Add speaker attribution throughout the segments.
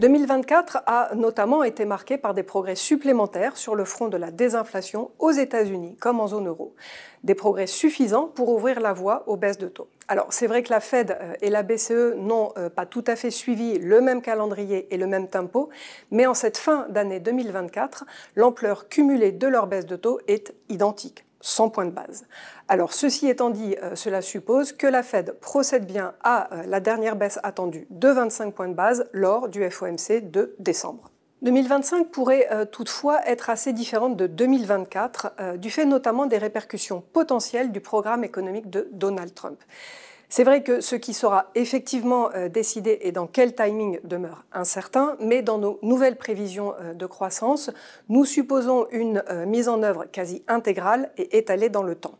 Speaker 1: 2024 a notamment été marqué par des progrès supplémentaires sur le front de la désinflation aux États-Unis comme en zone euro. Des progrès suffisants pour ouvrir la voie aux baisses de taux. Alors c'est vrai que la Fed et la BCE n'ont pas tout à fait suivi le même calendrier et le même tempo, mais en cette fin d'année 2024, l'ampleur cumulée de leur baisse de taux est identique. 100 points de base. Alors, ceci étant dit, cela suppose que la Fed procède bien à la dernière baisse attendue de 25 points de base lors du FOMC de décembre. 2025 pourrait toutefois être assez différente de 2024, du fait notamment des répercussions potentielles du programme économique de Donald Trump. C'est vrai que ce qui sera effectivement décidé et dans quel timing demeure incertain, mais dans nos nouvelles prévisions de croissance, nous supposons une mise en œuvre quasi intégrale et étalée dans le temps.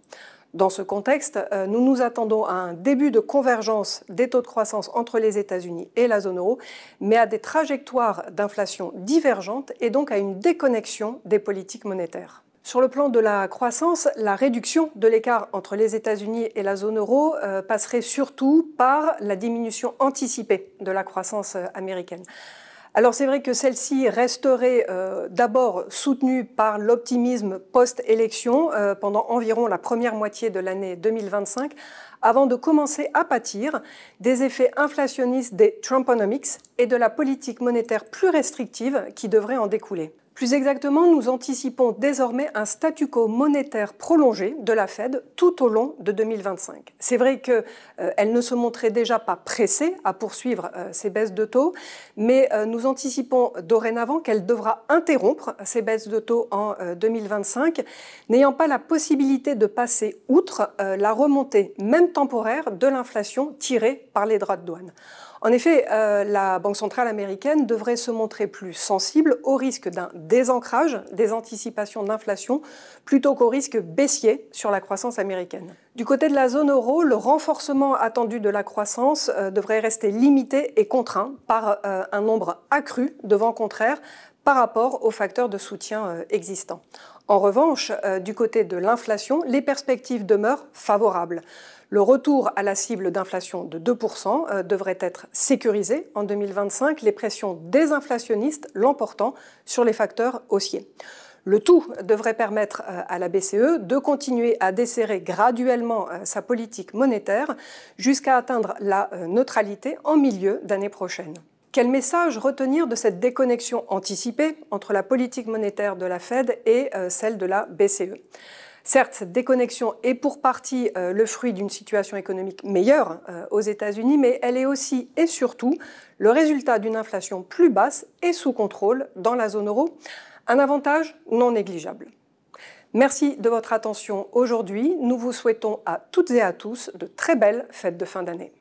Speaker 1: Dans ce contexte, nous nous attendons à un début de convergence des taux de croissance entre les États-Unis et la zone euro, mais à des trajectoires d'inflation divergentes et donc à une déconnexion des politiques monétaires. Sur le plan de la croissance, la réduction de l'écart entre les États-Unis et la zone euro passerait surtout par la diminution anticipée de la croissance américaine. Alors c'est vrai que celle-ci resterait d'abord soutenue par l'optimisme post-élection pendant environ la première moitié de l'année 2025, avant de commencer à pâtir des effets inflationnistes des Trumponomics et de la politique monétaire plus restrictive qui devrait en découler. Plus exactement, nous anticipons désormais un statu quo monétaire prolongé de la Fed tout au long de 2025. C'est vrai qu'elle ne se montrait déjà pas pressée à poursuivre ces baisses de taux, mais nous anticipons dorénavant qu'elle devra interrompre ces baisses de taux en 2025, n'ayant pas la possibilité de passer outre la remontée, même temporaire, de l'inflation tirée par les droits de douane. En effet, la Banque centrale américaine devrait se montrer plus sensible au risque d'un désancrage des anticipations d'inflation plutôt qu'au risque baissier sur la croissance américaine. Du côté de la zone euro, le renforcement attendu de la croissance devrait rester limité et contraint par un nombre accru de vents contraires par rapport aux facteurs de soutien existants. En revanche, du côté de l'inflation, les perspectives demeurent favorables. Le retour à la cible d'inflation de 2% devrait être sécurisé en 2025, les pressions désinflationnistes l'emportant sur les facteurs haussiers. Le tout devrait permettre à la BCE de continuer à desserrer graduellement sa politique monétaire jusqu'à atteindre la neutralité en milieu d'année prochaine. Quel message retenir de cette déconnexion anticipée entre la politique monétaire de la Fed et celle de la BCE ? Certes, cette déconnexion est pour partie le fruit d'une situation économique meilleure aux États-Unis, mais elle est aussi et surtout le résultat d'une inflation plus basse et sous contrôle dans la zone euro, un avantage non négligeable. Merci de votre attention aujourd'hui. Nous vous souhaitons à toutes et à tous de très belles fêtes de fin d'année.